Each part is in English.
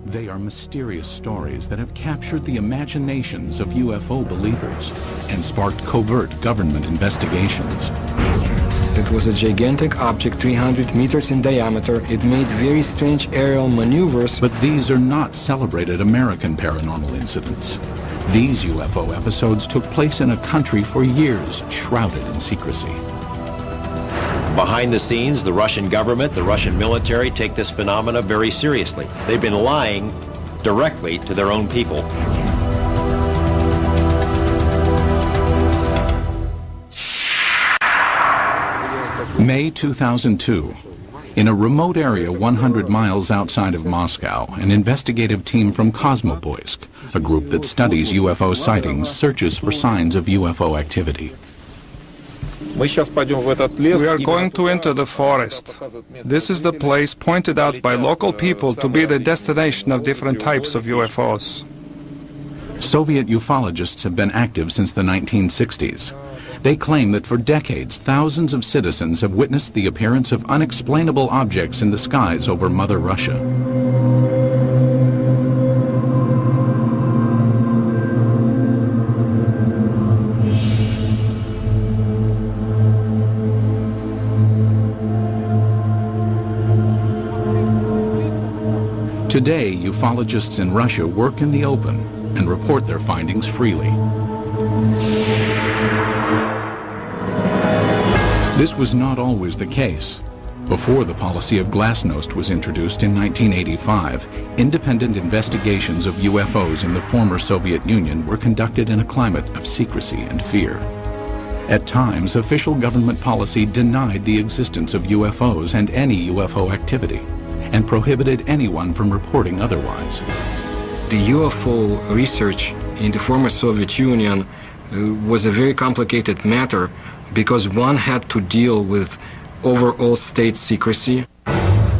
They are mysterious stories that have captured the imaginations of UFO believers and sparked covert government investigations. It was a gigantic object 300 meters in diameter. It made very strange aerial maneuvers. But these are not celebrated American paranormal incidents. These UFO episodes took place in a country for years shrouded in secrecy. Behind the scenes, the Russian government, the Russian military take this phenomena very seriously. They've been lying directly to their own people. May 2002. In a remote area 100 miles outside of Moscow, an investigative team from Kosmoboysk, a group that studies UFO sightings, searches for signs of UFO activity. We are going to enter the forest. This is the place pointed out by local people to be the destination of different types of UFOs. Soviet ufologists have been active since the 1960s. They claim that for decades, thousands of citizens have witnessed the appearance of unexplainable objects in the skies over Mother Russia. Today, ufologists in Russia work in the open and report their findings freely. This was not always the case. Before the policy of glasnost was introduced in 1985, independent investigations of UFOs in the former Soviet Union were conducted in a climate of secrecy and fear. At times, official government policy denied the existence of UFOs and any UFO activity, and prohibited anyone from reporting otherwise. The UFO research in the former Soviet Union was a very complicated matter because one had to deal with overall state secrecy.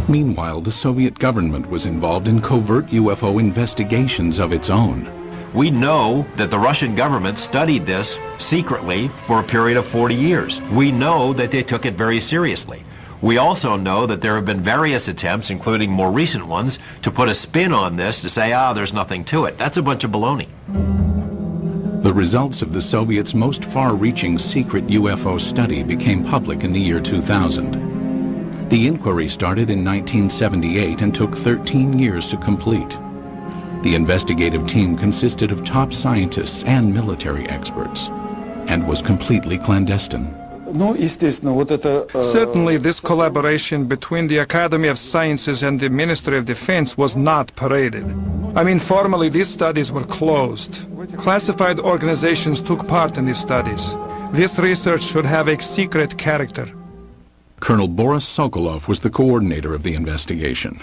Meanwhile, the Soviet government was involved in covert UFO investigations of its own. We know that the Russian government studied this secretly for a period of 40 years. We know that they took it very seriously. We also know that there have been various attempts, including more recent ones, to put a spin on this to say, there's nothing to it. That's a bunch of baloney. The results of the Soviets' most far-reaching secret UFO study became public in the year 2000. The inquiry started in 1978 and took 13 years to complete. The investigative team consisted of top scientists and military experts, and was completely clandestine. Certainly, this collaboration between the Academy of Sciences and the Ministry of Defense was not paraded. I mean, formally, these studies were closed. Classified organizations took part in these studies. This research should have a secret character. Colonel Boris Sokolov was the coordinator of the investigation.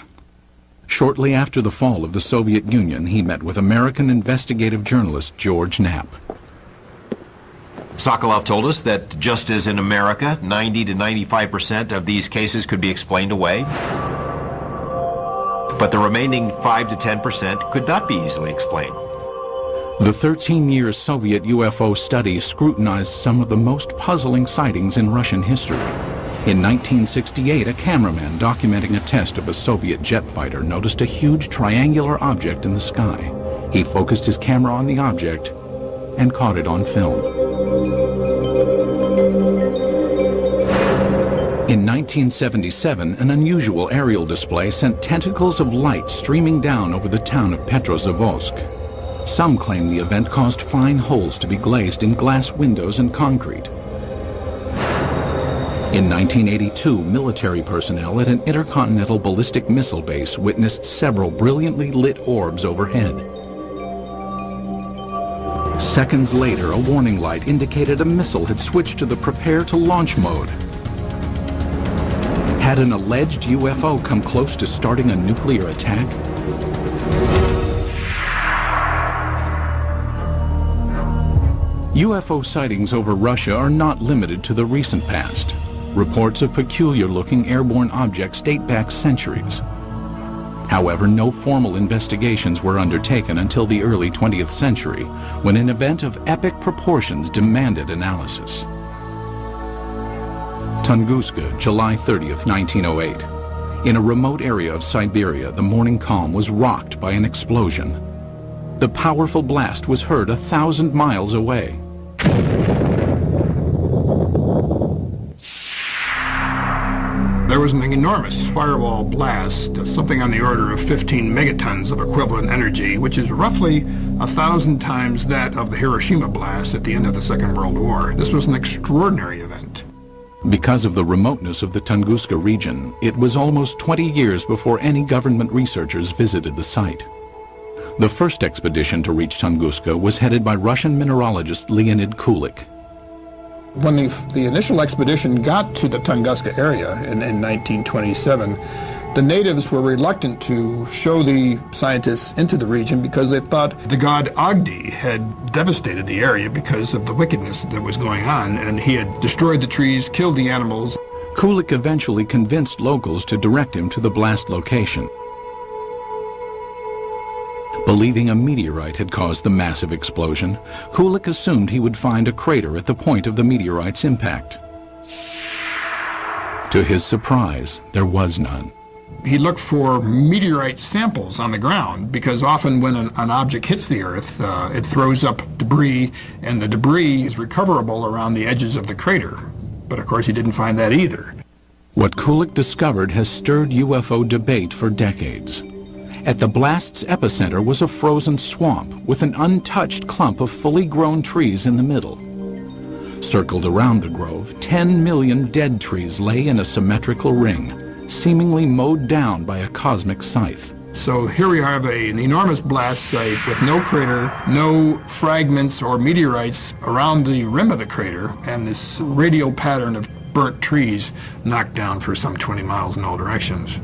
Shortly after the fall of the Soviet Union, he met with American investigative journalist George Knapp. Sokolov told us that just as in America, 90 to 95% of these cases could be explained away, but the remaining 5 to 10% could not be easily explained. The 13-year Soviet UFO study scrutinized some of the most puzzling sightings in Russian history. In 1968, a cameraman documenting a test of a Soviet jet fighter noticed a huge triangular object in the sky. He focused his camera on the object and caught it on film. In 1977, an unusual aerial display sent tentacles of light streaming down over the town of Petrozavodsk. Some claim the event caused fine holes to be glazed in glass windows and concrete. In 1982, military personnel at an intercontinental ballistic missile base witnessed several brilliantly lit orbs overhead. Seconds later, a warning light indicated a missile had switched to the prepare to launch mode. Had an alleged UFO come close to starting a nuclear attack? UFO sightings over Russia are not limited to the recent past. Reports of peculiar-looking airborne objects date back centuries. However, no formal investigations were undertaken until the early 20th century, when an event of epic proportions demanded analysis. Tunguska, July 30th, 1908. In a remote area of Siberia, the morning calm was rocked by an explosion. The powerful blast was heard 1,000 miles away. There was an enormous firewall blast, something on the order of 15 megatons of equivalent energy, which is roughly 1,000 times that of the Hiroshima blast at the end of the Second World War. This was an extraordinary event. Because of the remoteness of the Tunguska region, it was almost 20 years before any government researchers visited the site. The first expedition to reach Tunguska was headed by Russian mineralogist Leonid Kulik. When the initial expedition got to the Tunguska area in 1927, the natives were reluctant to show the scientists into the region because they thought the god Agdi had devastated the area because of the wickedness that was going on, and he had destroyed the trees, killed the animals. Kulik eventually convinced locals to direct him to the blast location. Believing a meteorite had caused the massive explosion, Kulik assumed he would find a crater at the point of the meteorite's impact. To his surprise, there was none. He looked for meteorite samples on the ground because often when an object hits the Earth, it throws up debris, and the debris is recoverable around the edges of the crater. But of course he didn't find that either. What Kulik discovered has stirred UFO debate for decades. At the blast's epicenter was a frozen swamp with an untouched clump of fully grown trees in the middle. Circled around the grove, 10 million dead trees lay in a symmetrical ring, seemingly mowed down by a cosmic scythe. So here we have an enormous blast site with no crater, no fragments or meteorites around the rim of the crater, and this radial pattern of burnt trees knocked down for some 20 miles in all directions.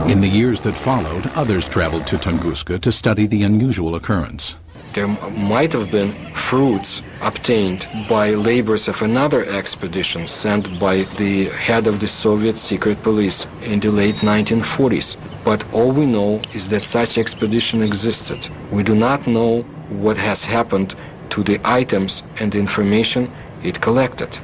In the years that followed, others traveled to Tunguska to study the unusual occurrence. There might have been fruits obtained by labors of another expedition sent by the head of the Soviet secret police in the late 1940s. But all we know is that such expedition existed. We do not know what has happened to the items and the information it collected.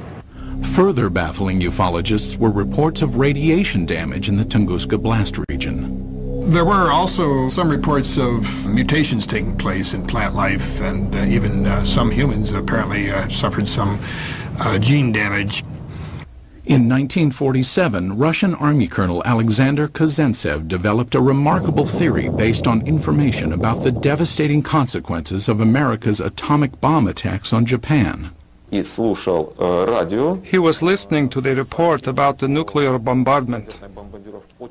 Further baffling ufologists were reports of radiation damage in the Tunguska blast region. There were also some reports of mutations taking place in plant life, and even some humans apparently suffered some gene damage. In 1947, Russian Army Colonel Alexander Kazantsev developed a remarkable theory based on information about the devastating consequences of America's atomic bomb attacks on Japan. He was listening to the report about the nuclear bombardment.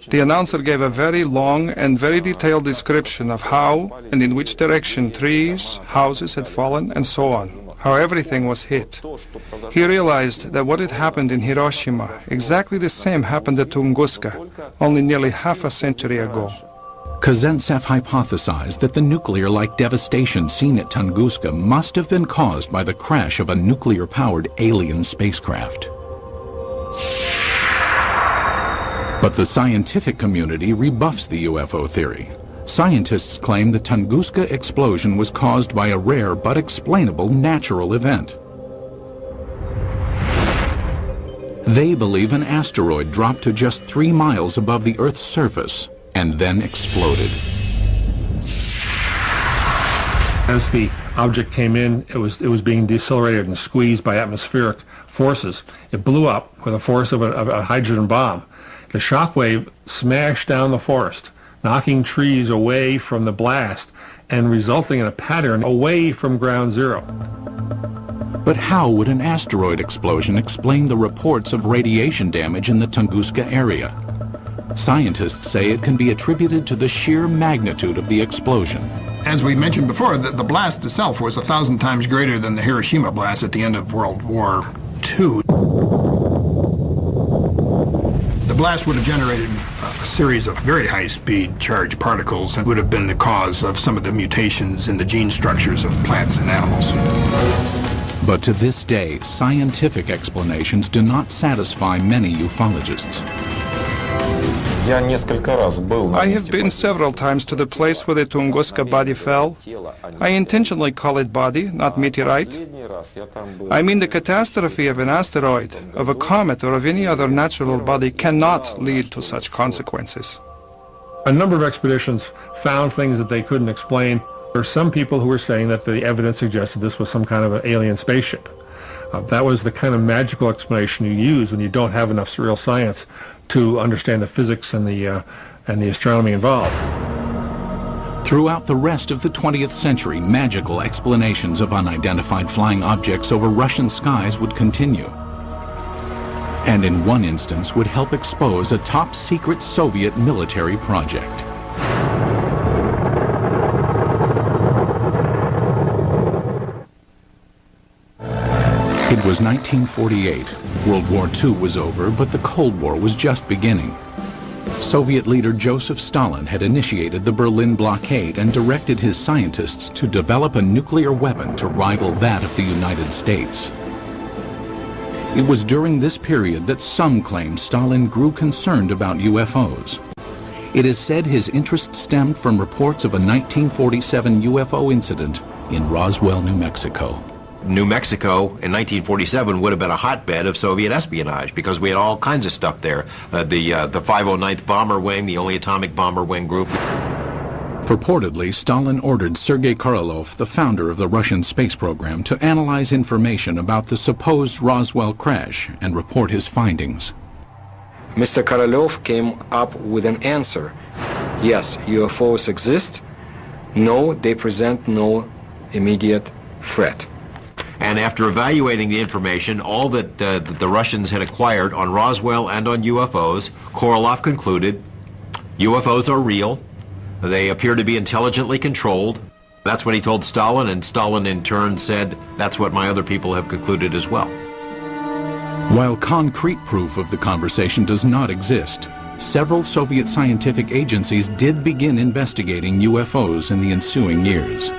The announcer gave a very long and very detailed description of how and in which direction trees, houses had fallen, and so on, how everything was hit. He realized that what had happened in Hiroshima, exactly the same happened at Tunguska, only nearly half a century ago. Kazantsev hypothesized that the nuclear-like devastation seen at Tunguska must have been caused by the crash of a nuclear-powered alien spacecraft. But the scientific community rebuffs the UFO theory. Scientists claim the Tunguska explosion was caused by a rare but explainable natural event. They believe an asteroid dropped to just 3 miles above the Earth's surface and then exploded. As the object came in, it was being decelerated and squeezed by atmospheric forces. It blew up with the force of a hydrogen bomb. The shock wave smashed down the forest, knocking trees away from the blast and resulting in a pattern away from ground zero. But how would an asteroid explosion explain the reports of radiation damage in the Tunguska area? Scientists say it can be attributed to the sheer magnitude of the explosion. As we mentioned before, the blast itself was 1,000 times greater than the Hiroshima blast at the end of World War II. The blast would have generated a series of very high-speed charged particles and would have been the cause of some of the mutations in the gene structures of plants and animals. But to this day, scientific explanations do not satisfy many ufologists. I have been several times to the place where the Tunguska body fell. I intentionally call it body, not meteorite. I mean, the catastrophe of an asteroid, of a comet, or of any other natural body cannot lead to such consequences. A number of expeditions found things that they couldn't explain. There are some people who were saying that the evidence suggested this was some kind of an alien spaceship. That was the kind of magical explanation you use when you don't have enough real science to understand the physics and the astronomy involved. Throughout the rest of the 20th century, magical explanations of unidentified flying objects over Russian skies would continue. And in one instance would help expose a top-secret Soviet military project. It was 1948. World War II was over, but the Cold War was just beginning. Soviet leader Joseph Stalin had initiated the Berlin blockade and directed his scientists to develop a nuclear weapon to rival that of the United States. It was during this period that some claim Stalin grew concerned about UFOs. It is said his interest stemmed from reports of a 1947 UFO incident in Roswell, New Mexico. New Mexico in 1947 would have been a hotbed of Soviet espionage because we had all kinds of stuff there. The 509th Bomber Wing, the only atomic bomber wing group. Purportedly, Stalin ordered Sergei Korolev, the founder of the Russian space program, to analyze information about the supposed Roswell crash and report his findings. Mr. Korolev came up with an answer. Yes, UFOs exist. No, they present no immediate threat. And after evaluating the information, all that the Russians had acquired on Roswell and on UFOs, Korolev concluded UFOs are real. They appear to be intelligently controlled. That's what he told Stalin, and Stalin in turn said, that's what my other people have concluded as well. While concrete proof of the conversation does not exist, several Soviet scientific agencies did begin investigating UFOs in the ensuing years.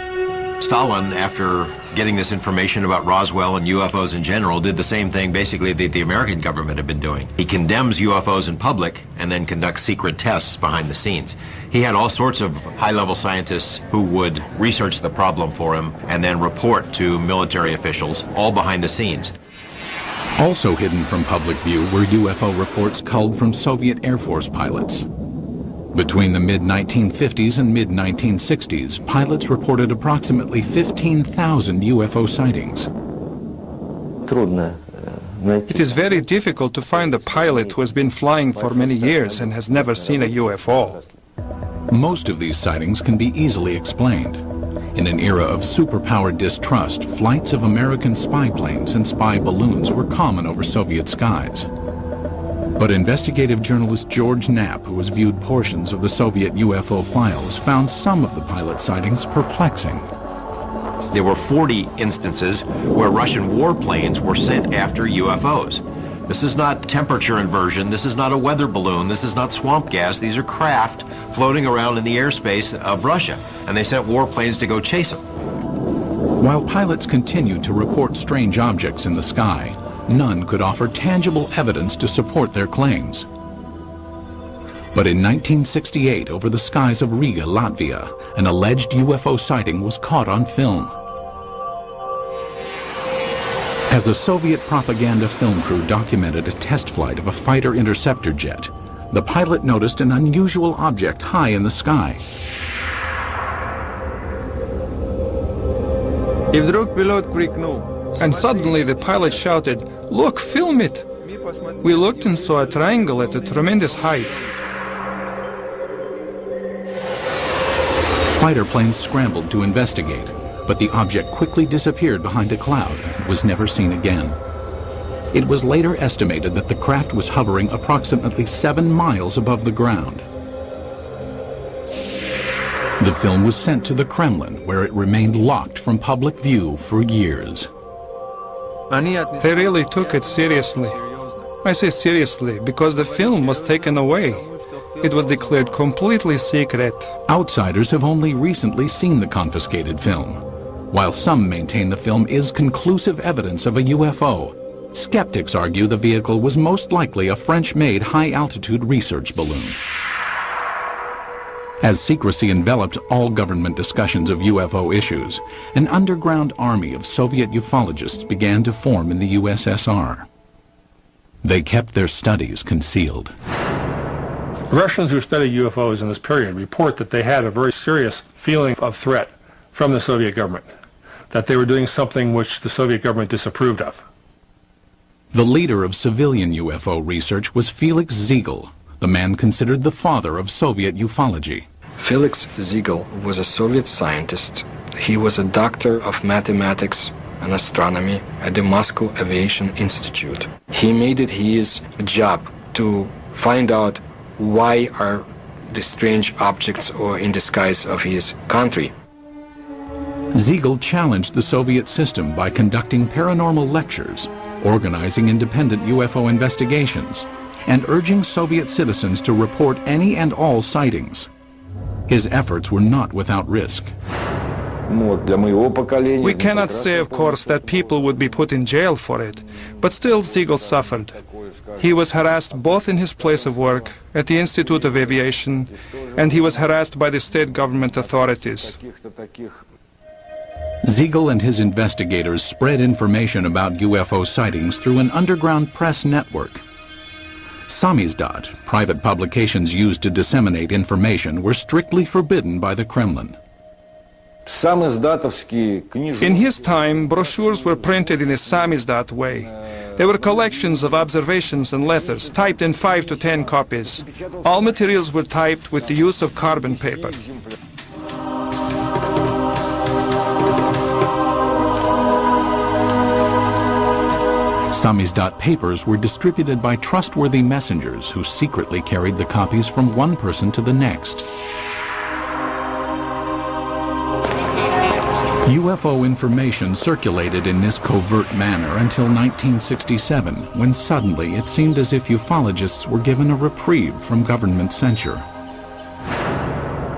Stalin, after getting this information about Roswell and UFOs in general, did the same thing basically that the American government had been doing. He condemns UFOs in public and then conducts secret tests behind the scenes. He had all sorts of high-level scientists who would research the problem for him and then report to military officials, all behind the scenes. Also hidden from public view were UFO reports culled from Soviet Air Force pilots. Between the mid-1950s and mid-1960s, pilots reported approximately 15,000 UFO sightings. It is very difficult to find a pilot who has been flying for many years and has never seen a UFO. Most of these sightings can be easily explained. In an era of superpower distrust, flights of American spy planes and spy balloons were common over Soviet skies. But investigative journalist George Knapp, who has viewed portions of the Soviet UFO files, found some of the pilot sightings perplexing. There were 40 instances where Russian warplanes were sent after UFOs. This is not temperature inversion, this is not a weather balloon, this is not swamp gas, these are craft floating around in the airspace of Russia, and they sent warplanes to go chase them. While pilots continued to report strange objects in the sky, none could offer tangible evidence to support their claims. But in 1968, over the skies of Riga, Latvia, an alleged UFO sighting was caught on film. As a Soviet propaganda film crew documented a test flight of a fighter interceptor jet, the pilot noticed an unusual object high in the sky. And suddenly the pilot shouted, "Look, film it!" We looked and saw a triangle at a tremendous height. Fighter planes scrambled to investigate, but the object quickly disappeared behind a cloud and was never seen again. It was later estimated that the craft was hovering approximately 7 miles above the ground. The film was sent to the Kremlin, where it remained locked from public view for years. They really took it seriously. I say seriously because the film was taken away. It was declared completely secret. Outsiders have only recently seen the confiscated film. While some maintain the film is conclusive evidence of a UFO, Skeptics argue the vehicle was most likely a French-made high-altitude research balloon. As secrecy enveloped all government discussions of UFO issues, an underground army of Soviet ufologists began to form in the USSR. They kept their studies concealed. Russians who study UFOs in this period report that they had a very serious feeling of threat from the Soviet government, that they were doing something which the Soviet government disapproved of. The leader of civilian UFO research was Felix Ziegel, the man considered the father of Soviet ufology. Felix Ziegel was a Soviet scientist. He was a doctor of mathematics and astronomy at the Moscow Aviation Institute. He made it his job to find out why are the strange objects or in the skies of his country. Ziegel challenged the Soviet system by conducting paranormal lectures, organizing independent UFO investigations, and urging Soviet citizens to report any and all sightings. His efforts were not without risk. We cannot say, of course, that people would be put in jail for it, but still Ziegel suffered. He was harassed both in his place of work, at the Institute of Aviation, and he was harassed by the state government authorities. Ziegel and his investigators spread information about UFO sightings through an underground press network. Samizdat, private publications used to disseminate information, were strictly forbidden by the Kremlin. In his time, brochures were printed in a samizdat way. They were collections of observations and letters, typed in 5 to 10 copies. All materials were typed with the use of carbon paper. Samizdat papers were distributed by trustworthy messengers who secretly carried the copies from one person to the next. UFO information circulated in this covert manner until 1967, when suddenly it seemed as if ufologists were given a reprieve from government censure.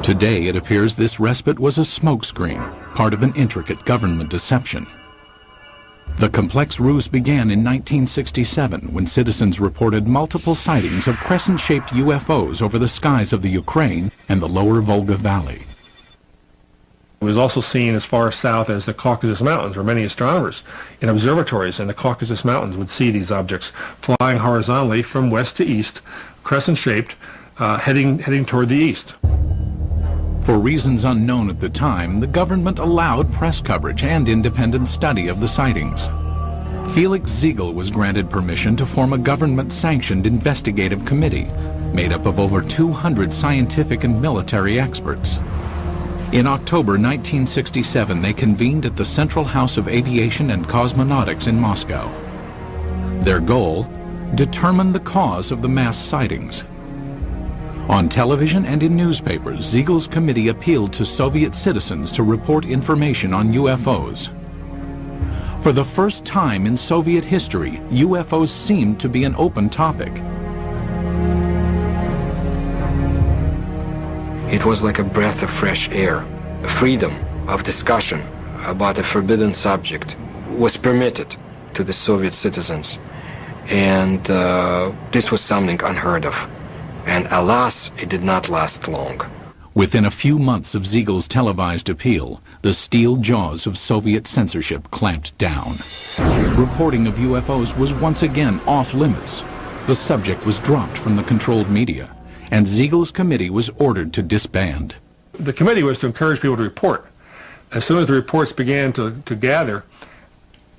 Today it appears this respite was a smokescreen, part of an intricate government deception. The complex ruse began in 1967 when citizens reported multiple sightings of crescent-shaped UFOs over the skies of the Ukraine and the lower Volga Valley. It was also seen as far south as the Caucasus Mountains, where many astronomers in observatories in the Caucasus Mountains would see these objects flying horizontally from west to east, crescent-shaped, heading toward the east. For reasons unknown at the time, the government allowed press coverage and independent study of the sightings. Felix Ziegel was granted permission to form a government-sanctioned investigative committee made up of over 200 scientific and military experts. In October 1967, they convened at the Central House of Aviation and Cosmonautics in Moscow. Their goal? Determine the cause of the mass sightings. On television and in newspapers, Ziegel's committee appealed to Soviet citizens to report information on UFOs. For the first time in Soviet history, UFOs seemed to be an open topic. It was like a breath of fresh air. Freedom of discussion about a forbidden subject was permitted to the Soviet citizens. And this was something unheard of. And alas, it did not last long. Within a few months of Ziegel's televised appeal, the steel jaws of Soviet censorship clamped down. Reporting of UFOs was once again off limits. The subject was dropped from the controlled media, and Ziegel's committee was ordered to disband. The committee was to encourage people to report. As soon as the reports began to gather,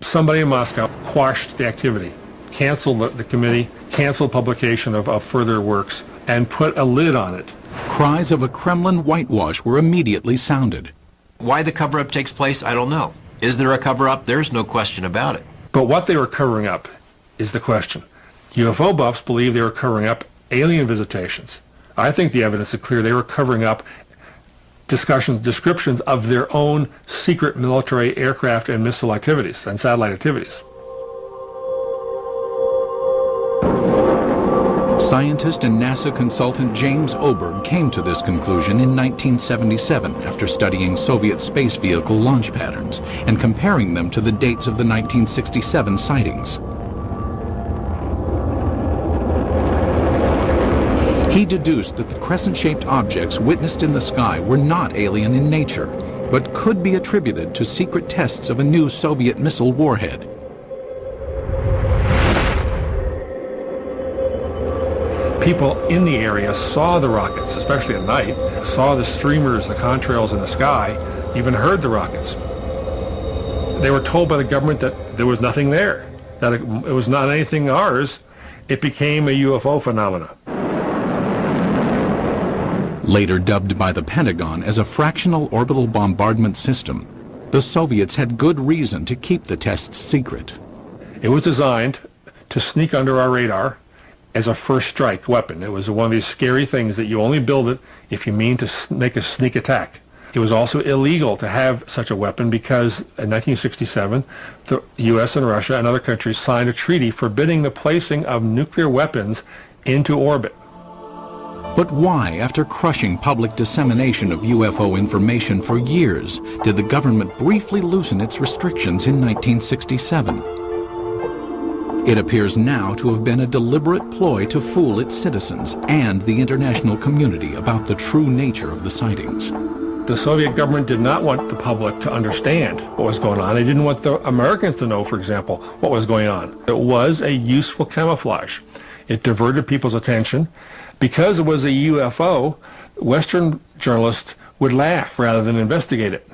somebody in Moscow quashed the activity, canceled the committee, canceled publication of further works, and put a lid on it. Cries of a Kremlin whitewash were immediately sounded. Why the cover-up takes place, I don't know. Is there a cover-up? There's no question about it. But what they were covering up is the question. UFO buffs believe they were covering up alien visitations. I think the evidence is clear they were covering up descriptions of their own secret military aircraft and missile activities and satellite activities. Scientist and NASA consultant James Oberg came to this conclusion in 1977 after studying Soviet space vehicle launch patterns and comparing them to the dates of the 1967 sightings. He deduced that the crescent-shaped objects witnessed in the sky were not alien in nature, but could be attributed to secret tests of a new Soviet missile warhead. People in the area saw the rockets, especially at night, saw the streamers, the contrails in the sky, even heard the rockets. They were told by the government that there was nothing there, that it was not anything ours. It became a UFO phenomena. Later dubbed by the Pentagon as a fractional orbital bombardment system, the Soviets had good reason to keep the tests secret. It was designed to sneak under our radar as a first strike weapon. It was one of these scary things that you only build it if you mean to make a sneak attack. It was also illegal to have such a weapon because in 1967, the U.S. and Russia and other countries signed a treaty forbidding the placing of nuclear weapons into orbit. But why, after crushing public dissemination of UFO information for years, did the government briefly loosen its restrictions in 1967? It appears now to have been a deliberate ploy to fool its citizens and the international community about the true nature of the sightings. The Soviet government did not want the public to understand what was going on. They didn't want the Americans to know, for example, what was going on. It was a useful camouflage. It diverted people's attention. Because it was a UFO, Western journalists would laugh rather than investigate it.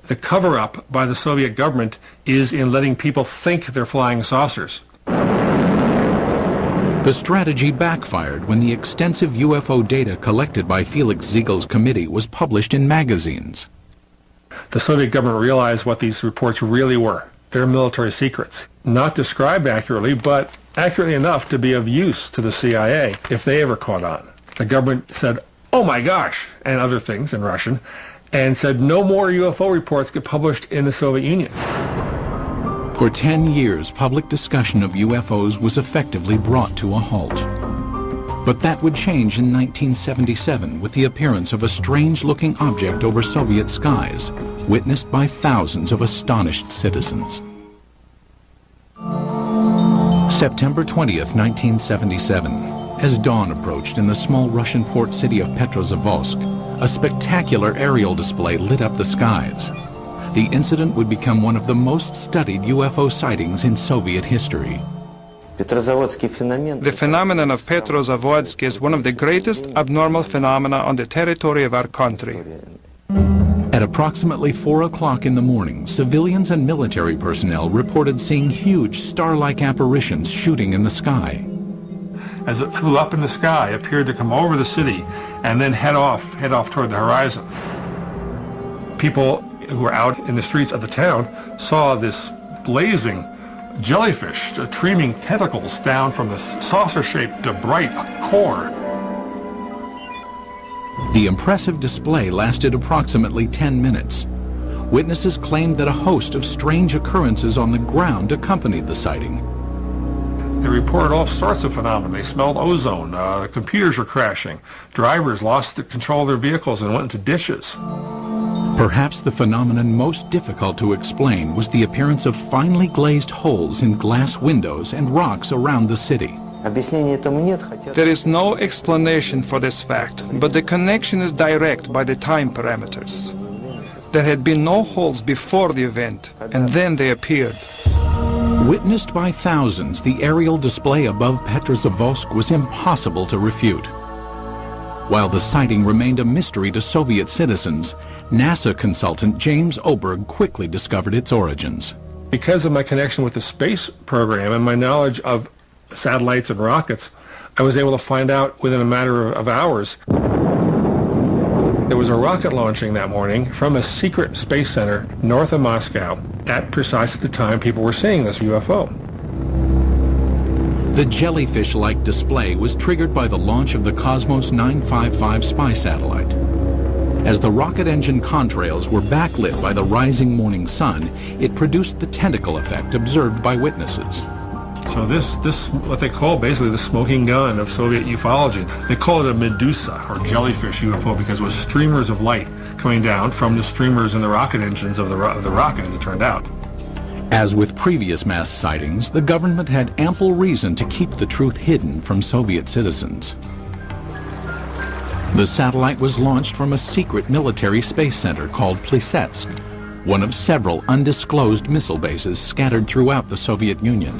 The cover-up by the Soviet government is in letting people think they're flying saucers. The strategy backfired when the extensive UFO data collected by Felix Ziegel's committee was published in magazines. The Soviet government realized what these reports really were. They're military secrets. Not described accurately, but accurately enough to be of use to the CIA if they ever caught on. The government said, "Oh my gosh," and other things in Russian, and said no more UFO reports get published in the Soviet Union. For 10 years, public discussion of UFOs was effectively brought to a halt. But that would change in 1977 with the appearance of a strange-looking object over Soviet skies, witnessed by thousands of astonished citizens. September 20th, 1977. As dawn approached in the small Russian port city of Petrozavodsk, a spectacular aerial display lit up the skies. The incident would become one of the most studied UFO sightings in Soviet history. The phenomenon of Petrozavodsk is one of the greatest abnormal phenomena on the territory of our country. At approximately 4 o'clock in the morning, civilians and military personnel reported seeing huge star-like apparitions shooting in the sky. As it flew up in the sky, it appeared to come over the city and then head off toward the horizon. People who were out in the streets of the town saw this blazing jellyfish streaming tentacles down from the saucer-shaped bright core. The impressive display lasted approximately 10 minutes. Witnesses claimed that a host of strange occurrences on the ground accompanied the sighting. They reported all sorts of phenomena. They smelled ozone, computers were crashing, drivers lost control of their vehicles and went into ditches. Perhaps the phenomenon most difficult to explain was the appearance of finely glazed holes in glass windows and rocks around the city. There is no explanation for this fact, but the connection is direct by the time parameters. There had been no holes before the event, and then they appeared. Witnessed by thousands, the aerial display above Petrozavodsk was impossible to refute. While the sighting remained a mystery to Soviet citizens, NASA consultant James Oberg quickly discovered its origins. Because of my connection with the space program and my knowledge of satellites and rockets, I was able to find out within a matter of hours. There was a rocket launching that morning from a secret space center north of Moscow at precisely the time people were seeing this UFO. The jellyfish-like display was triggered by the launch of the Cosmos 955 spy satellite. As the rocket engine contrails were backlit by the rising morning sun, it produced the tentacle effect observed by witnesses. So this what they call basically the smoking gun of Soviet ufology. They call it a Medusa or jellyfish UFO because it was streamers of light coming down from the streamers in the rocket engines of the rocket, as it turned out. As with previous mass sightings, the government had ample reason to keep the truth hidden from Soviet citizens. The satellite was launched from a secret military space center called Plesetsk, one of several undisclosed missile bases scattered throughout the Soviet Union.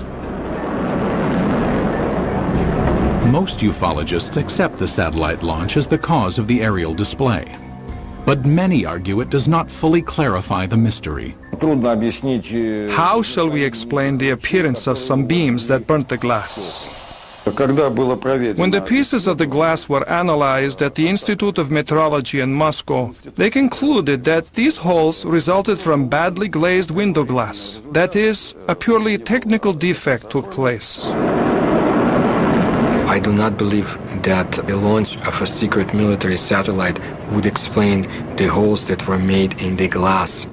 Most ufologists accept the satellite launch as the cause of the aerial display. But many argue it does not fully clarify the mystery. How shall we explain the appearance of some beams that burnt the glass? When the pieces of the glass were analyzed at the Institute of Metrology in Moscow, they concluded that these holes resulted from badly glazed window glass. That is, a purely technical defect took place. I do not believe that the launch of a secret military satellite would explain the holes that were made in the glass.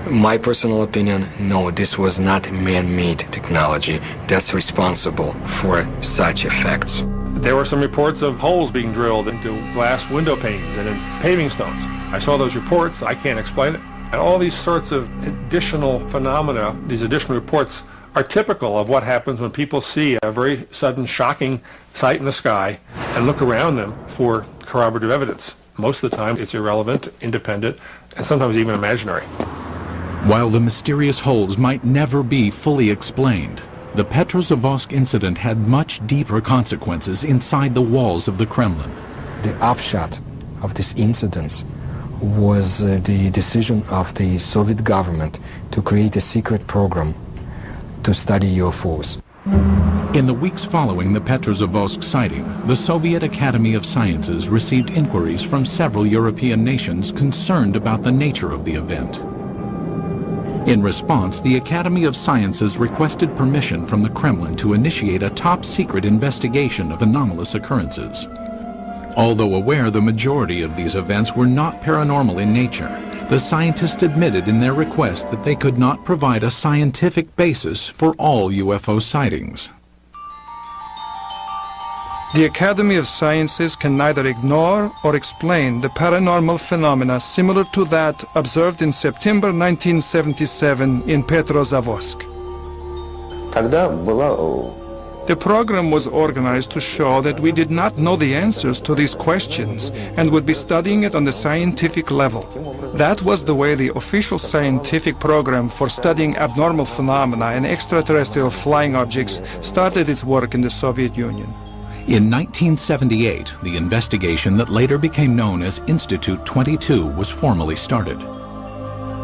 My personal opinion, no, this was not man-made technology that's responsible for such effects. There were some reports of holes being drilled into glass window panes and in paving stones. I saw those reports. I can't explain it. And all these sorts of additional phenomena, these additional reports, are typical of what happens when people see a very sudden, shocking sight in the sky and look around them for corroborative evidence. Most of the time, it's irrelevant, independent, and sometimes even imaginary. While the mysterious holes might never be fully explained, the Petrozavodsk incident had much deeper consequences inside the walls of the Kremlin. The upshot of this incident was the decision of the Soviet government to create a secret program to study UFOs. In the weeks following the Petrozavodsk sighting, the Soviet Academy of Sciences received inquiries from several European nations concerned about the nature of the event. In response, the Academy of Sciences requested permission from the Kremlin to initiate a top-secret investigation of anomalous occurrences. Although aware the majority of these events were not paranormal in nature, the scientists admitted in their request that they could not provide a scientific basis for all UFO sightings. The Academy of Sciences can neither ignore or explain the paranormal phenomena similar to that observed in September 1977 in Petrozavodsk. The program was organized to show that we did not know the answers to these questions and would be studying it on the scientific level. That was the way the official scientific program for studying abnormal phenomena and extraterrestrial flying objects started its work in the Soviet Union. In 1978, the investigation that later became known as Institute 22 was formally started.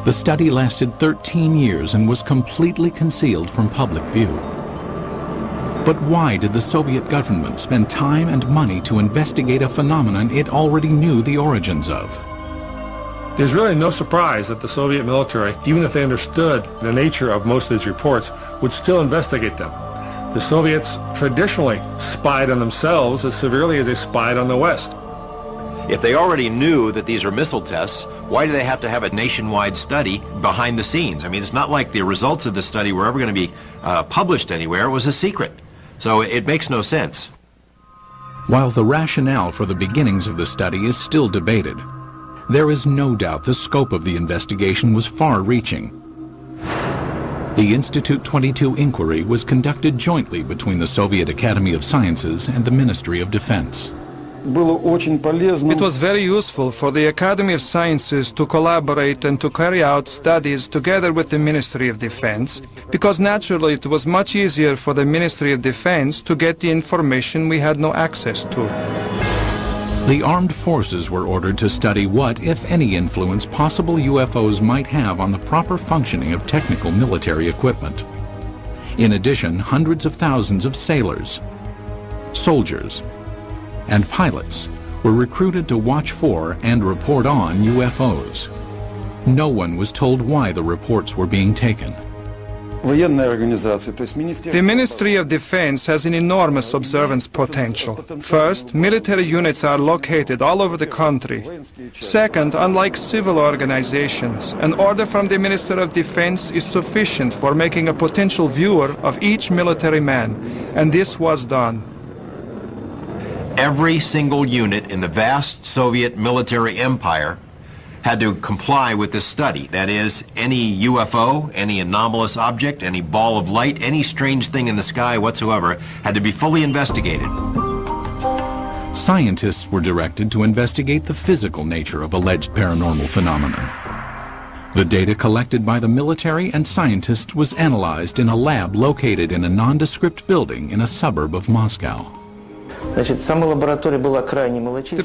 The study lasted 13 years and was completely concealed from public view. But why did the Soviet government spend time and money to investigate a phenomenon it already knew the origins of? There's really no surprise that the Soviet military, even if they understood the nature of most of these reports, would still investigate them. The Soviets traditionally spied on themselves as severely as they spied on the West. If they already knew that these are missile tests, why do they have to have a nationwide study behind the scenes? I mean, it's not like the results of the study were ever going to be published anywhere. It was a secret. So it makes no sense. While the rationale for the beginnings of the study is still debated, there is no doubt the scope of the investigation was far-reaching. The Institute 22 inquiry was conducted jointly between the Soviet Academy of Sciences and the Ministry of Defense. It was very useful for the Academy of Sciences to collaborate and to carry out studies together with the Ministry of Defense, because naturally it was much easier for the Ministry of Defense to get the information we had no access to. The armed forces were ordered to study what, if any, influence possible UFOs might have on the proper functioning of technical military equipment. In addition, hundreds of thousands of sailors, soldiers, and pilots were recruited to watch for and report on UFOs. No one was told why the reports were being taken. The Ministry of Defense has an enormous observance potential. First, military units are located all over the country. Second, unlike civil organizations, an order from the Minister of Defense is sufficient for making a potential viewer of each military man, and this was done. Every single unit in the vast Soviet military empire had to comply with this study. That is, any UFO, any anomalous object, any ball of light, any strange thing in the sky whatsoever had to be fully investigated. Scientists were directed to investigate the physical nature of alleged paranormal phenomena. The data collected by the military and scientists was analyzed in a lab located in a nondescript building in a suburb of Moscow. The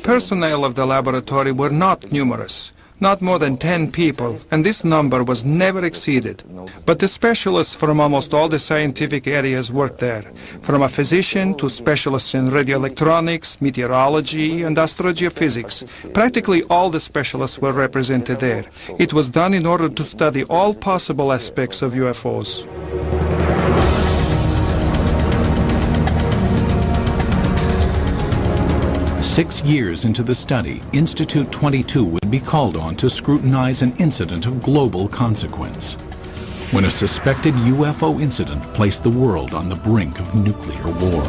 personnel of the laboratory were not numerous, not more than 10 people, and this number was never exceeded. But the specialists from almost all the scientific areas worked there, from a physician to specialists in radioelectronics, meteorology, and astrogeophysics. Practically all the specialists were represented there. It was done in order to study all possible aspects of UFOs. 6 years into the study, Institute 22 would be called on to scrutinize an incident of global consequence, when a suspected UFO incident placed the world on the brink of nuclear war.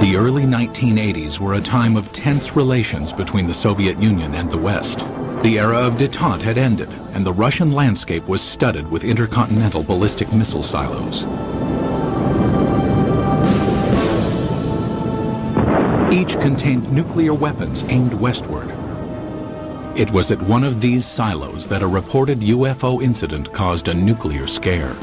The early 1980s were a time of tense relations between the Soviet Union and the West. The era of détente had ended, and the Russian landscape was studded with intercontinental ballistic missile silos. Each contained nuclear weapons aimed westward. It was at one of these silos that a reported UFO incident caused a nuclear scare.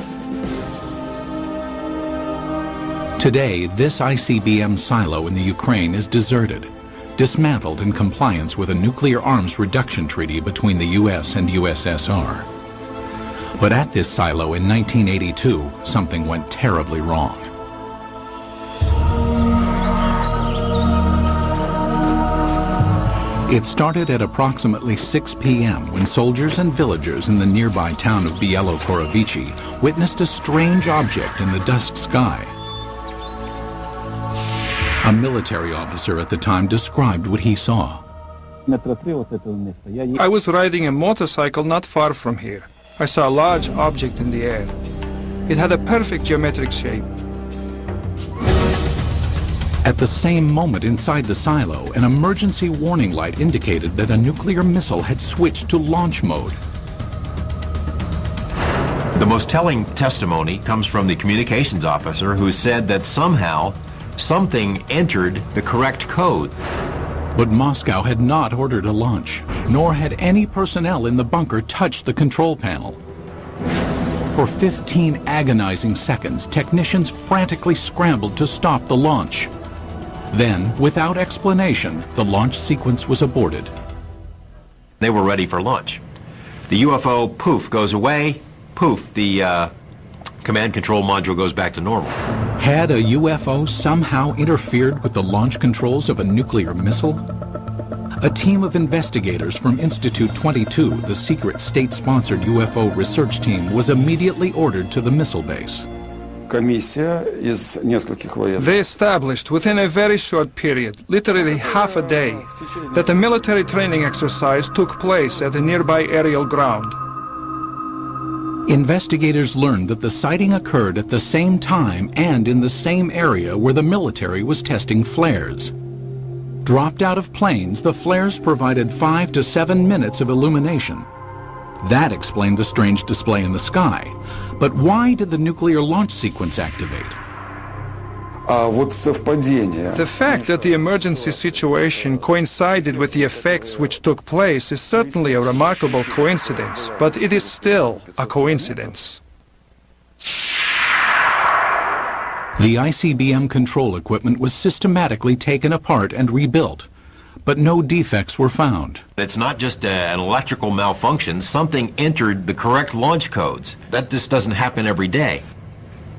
Today, this ICBM silo in the Ukraine is deserted, dismantled in compliance with a nuclear arms reduction treaty between the US and USSR. But at this silo in 1982, something went terribly wrong. It started at approximately 6 p.m. when soldiers and villagers in the nearby town of Bielo-Korovichi witnessed a strange object in the dusk sky. A military officer at the time described what he saw. I was riding a motorcycle not far from here. I saw a large object in the air. It had a perfect geometric shape. At the same moment inside the silo, an emergency warning light indicated that a nuclear missile had switched to launch mode. The most telling testimony comes from the communications officer who said that somehow something entered the correct code. But Moscow had not ordered a launch, nor had any personnel in the bunker touched the control panel. For 15 agonizing seconds, technicians frantically scrambled to stop the launch. Then, without explanation, the launch sequence was aborted. They were ready for launch. The UFO, poof, goes away. Poof, the command control module goes back to normal. Had a UFO somehow interfered with the launch controls of a nuclear missile? A team of investigators from Institute 22, the secret state-sponsored UFO research team, was immediately ordered to the missile base. They established within a very short period, literally half a day, that a military training exercise took place at a nearby aerial ground. Investigators learned that the sighting occurred at the same time and in the same area where the military was testing flares. Dropped out of planes, the flares provided 5 to 7 minutes of illumination. That explained the strange display in the sky. But why did the nuclear launch sequence activate? The fact that the emergency situation coincided with the effects which took place is certainly a remarkable coincidence, but it is still a coincidence. The ICBM control equipment was systematically taken apart and rebuilt, but no defects were found. It's not just an electrical malfunction. Something entered the correct launch codes. That just doesn't happen every day.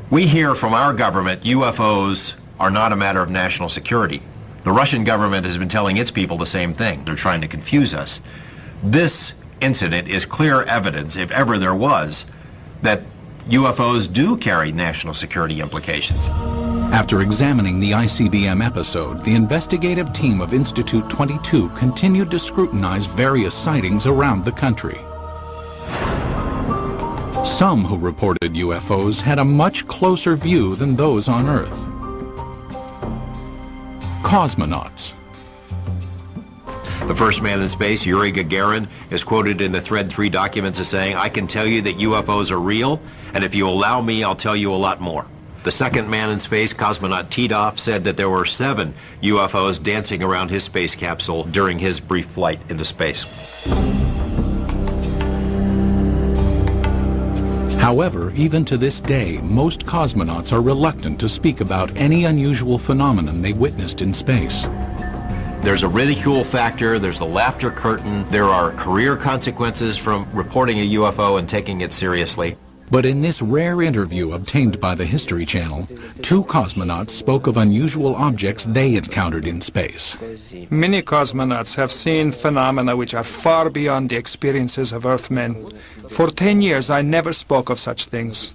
We hear from our government UFOs are not a matter of national security. The Russian government has been telling its people the same thing. They're trying to confuse us. This incident is clear evidence, if ever there was, that UFOs do carry national security implications. After examining the ICBM episode, the investigative team of Institute 22 continued to scrutinize various sightings around the country. Some who reported UFOs had a much closer view than those on Earth. The first man in space, Yuri Gagarin, is quoted in the Thread 3 documents as saying, "I can tell you that UFOs are real, and if you allow me, I'll tell you a lot more." The second man in space, cosmonaut Titov, said that there were 7 UFOs dancing around his space capsule during his brief flight into space. However, even to this day, most cosmonauts are reluctant to speak about any unusual phenomenon they witnessed in space. There's a ridicule factor, there's a laughter curtain, there are career consequences from reporting a UFO and taking it seriously. But in this rare interview obtained by the History Channel, 2 cosmonauts spoke of unusual objects they encountered in space. Many cosmonauts have seen phenomena which are far beyond the experiences of Earthmen. For 10 years, I never spoke of such things.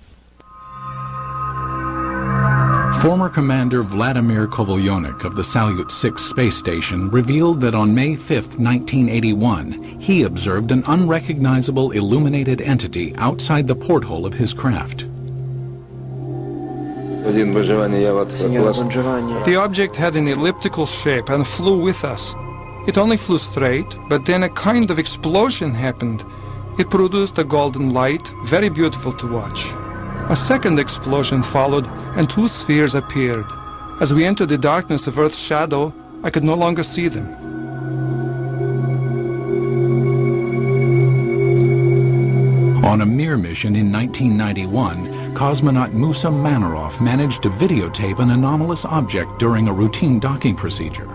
Former Commander Vladimir Kovalyonik of the Salyut 6 space station revealed that on May 5, 1981, he observed an unrecognizable illuminated entity outside the porthole of his craft. The object had an elliptical shape and flew with us. It only flew straight, but then a kind of explosion happened. It produced a golden light, very beautiful to watch. A second explosion followed, and 2 spheres appeared. As we entered the darkness of Earth's shadow, I could no longer see them. On a Mir mission in 1991, cosmonaut Musa Manarov managed to videotape an anomalous object during a routine docking procedure.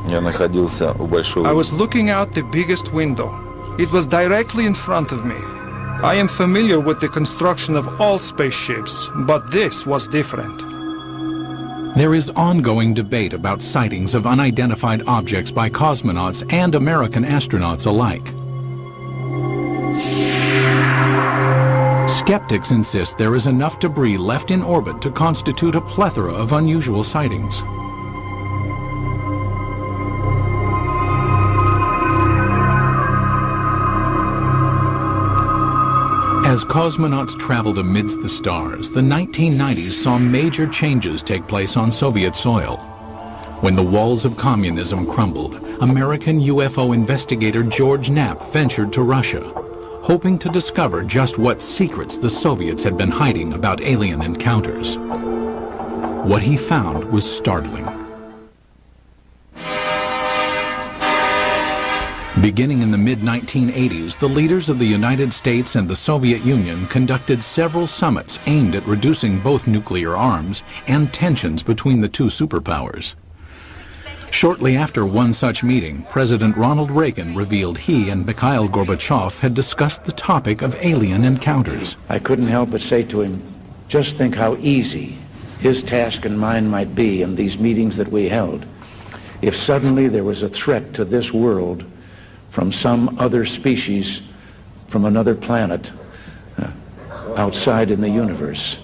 I was looking out the biggest window. It was directly in front of me. I am familiar with the construction of all spaceships, but this was different. There is ongoing debate about sightings of unidentified objects by cosmonauts and American astronauts alike. Skeptics insist there is enough debris left in orbit to constitute a plethora of unusual sightings. As cosmonauts traveled amidst the stars, the 1990s saw major changes take place on Soviet soil. When the walls of communism crumbled, American UFO investigator George Knapp ventured to Russia, hoping to discover just what secrets the Soviets had been hiding about alien encounters. What he found was startling. Beginning in the mid-1980s, the leaders of the United States and the Soviet Union conducted several summits aimed at reducing both nuclear arms and tensions between the 2 superpowers. Shortly after one such meeting, President Ronald Reagan revealed he and Mikhail Gorbachev had discussed the topic of alien encounters. I couldn't help but say to him, just think how easy his task and mine might be in these meetings that we held if suddenly there was a threat to this world from some other species, from another planet, outside in the universe.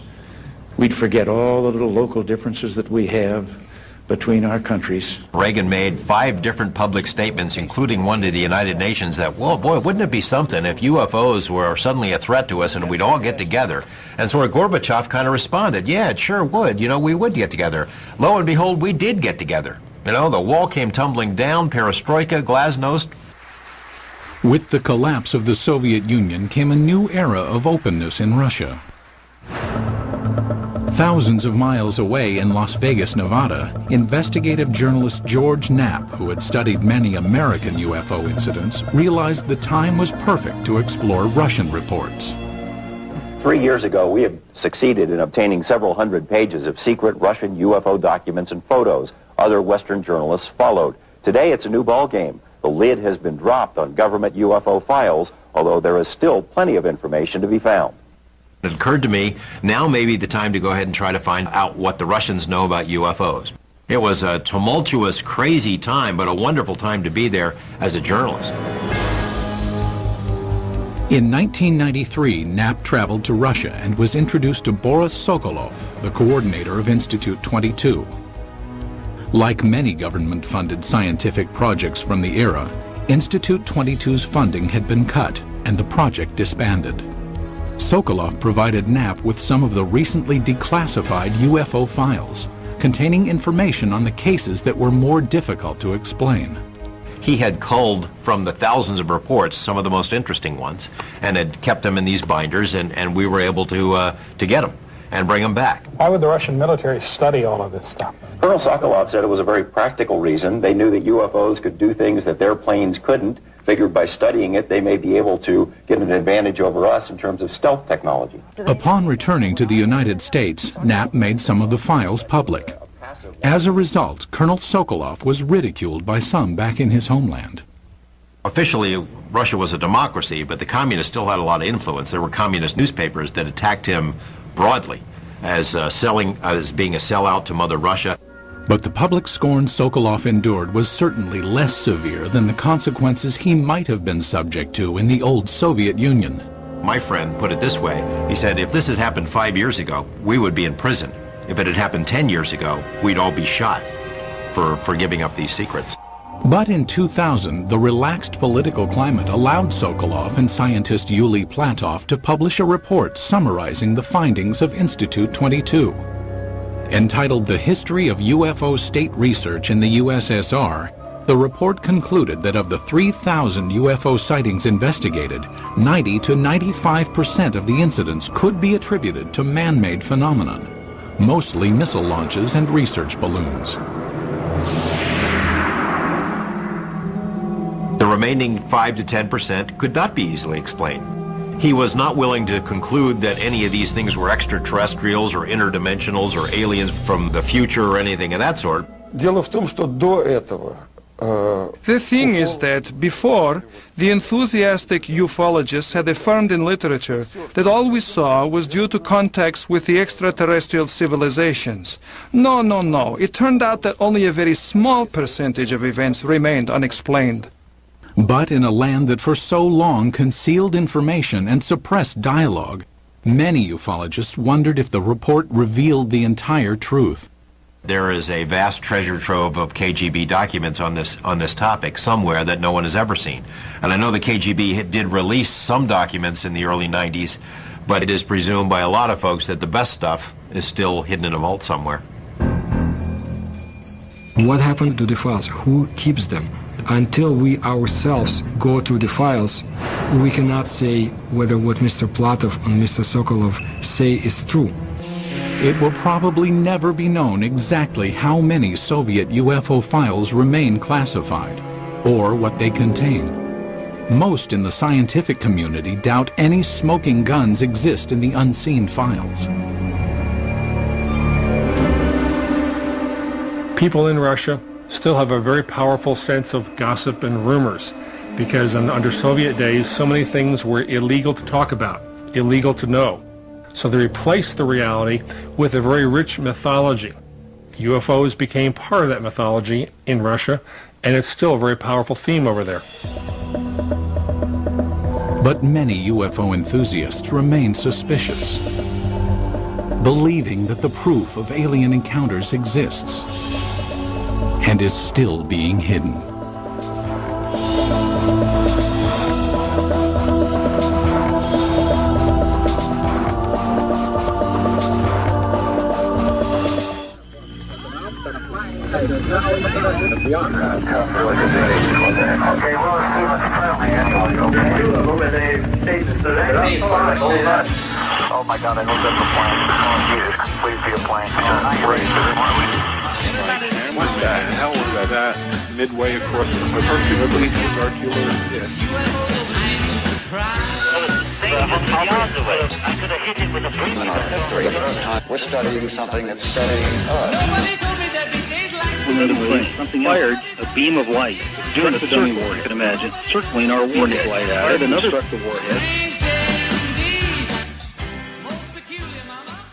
We'd forget all the little local differences that we have between our countries. Reagan made 5 different public statements, including one to the United Nations, that, well, boy, wouldn't it be something if UFOs were suddenly a threat to us and we'd all get together? And so Gorbachev kind of responded, yeah, it sure would. You know, we would get together. Lo and behold, we did get together. You know, the wall came tumbling down, perestroika, glasnost. With the collapse of the Soviet Union came a new era of openness in Russia. Thousands of miles away in Las Vegas, Nevada, investigative journalist George Knapp, who had studied many American UFO incidents, realized the time was perfect to explore Russian reports. 3 years ago, we had succeeded in obtaining several hundred pages of secret Russian UFO documents and photos. Other Western journalists followed. Today, it's a new ballgame. The lid has been dropped on government UFO files, although there is still plenty of information to be found. It occurred to me, now may be the time to go ahead and try to find out what the Russians know about UFOs. It was a tumultuous, crazy time, but a wonderful time to be there as a journalist. In 1993, Knapp traveled to Russia and was introduced to Boris Sokolov, the coordinator of Institute 22. Like many government-funded scientific projects from the era, Institute 22's funding had been cut and the project disbanded. Sokolov provided Knapp with some of the recently declassified UFO files, containing information on the cases that were more difficult to explain. he had culled from the thousands of reports some of the most interesting ones and had kept them in these binders, and we were able to get them and bring them back. Why would the Russian military study all of this stuff? Colonel Sokolov said it was a very practical reason. They knew that UFOs could do things that their planes couldn't. Figured by studying it, they may be able to get an advantage over us in terms of stealth technology. Upon returning to the United States, Knapp made some of the files public. As a result, Colonel Sokolov was ridiculed by some back in his homeland. Officially, Russia was a democracy, but the communists still had a lot of influence. There were communist newspapers that attacked him broadly as being a sellout to Mother Russia. But the public scorn Sokolov endured was certainly less severe than the consequences he might have been subject to in the old Soviet Union. My friend put it this way. He said, if this had happened 5 years ago, we would be in prison. If it had happened 10 years ago, we'd all be shot for giving up these secrets. But in 2000, the relaxed political climate allowed Sokolov and scientist Yuli Platov to publish a report summarizing the findings of Institute 22. Entitled The History of UFO State Research in the USSR, the report concluded that of the 3,000 UFO sightings investigated, 90 to 95% of the incidents could be attributed to man-made phenomenon, mostly missile launches and research balloons. The remaining 5 to 10% could not be easily explained. He was not willing to conclude that any of these things were extraterrestrials or interdimensionals or aliens from the future or anything of that sort. Дело в том, что до этого The thing is that before, the enthusiastic ufologists had affirmed in literature that all we saw was due to contacts with the extraterrestrial civilizations. No, no, no. It turned out that only a very small percentage of events remained unexplained. But in a land that for so long concealed information and suppressed dialogue, many ufologists wondered if the report revealed the entire truth. There is a vast treasure trove of KGB documents on this topic somewhere that no one has ever seen. And I know the KGB did release some documents in the early 90s, but it is presumed by a lot of folks that the best stuff is still hidden in a vault somewhere. What happened to the files? Who keeps them? Until we ourselves go through the files, we cannot say whether what Mr. Platov and Mr. Sokolov say is true. It will probably never be known exactly how many Soviet UFO files remain classified, or what they contain. Most in the scientific community doubt any smoking guns exist in the unseen files. People in Russia still have a very powerful sense of gossip and rumors, because under Soviet days, so many things were illegal to talk about, illegal to know. So they replaced the reality with a very rich mythology. UFOs became part of that mythology in Russia, and it's still a very powerful theme over there. But many UFO enthusiasts remain suspicious, believing that the proof of alien encounters exists and is still being hidden. Oh my God, I know that's a plane. Oh, Jesus, please be a plane. What the hell was that? Midway across the country, circular. In our history, the first time we're studying something that's studying us. Another plane, something fired a beam of light. Doing a circle, you can imagine, circling our warhead. Fired another destructive warhead.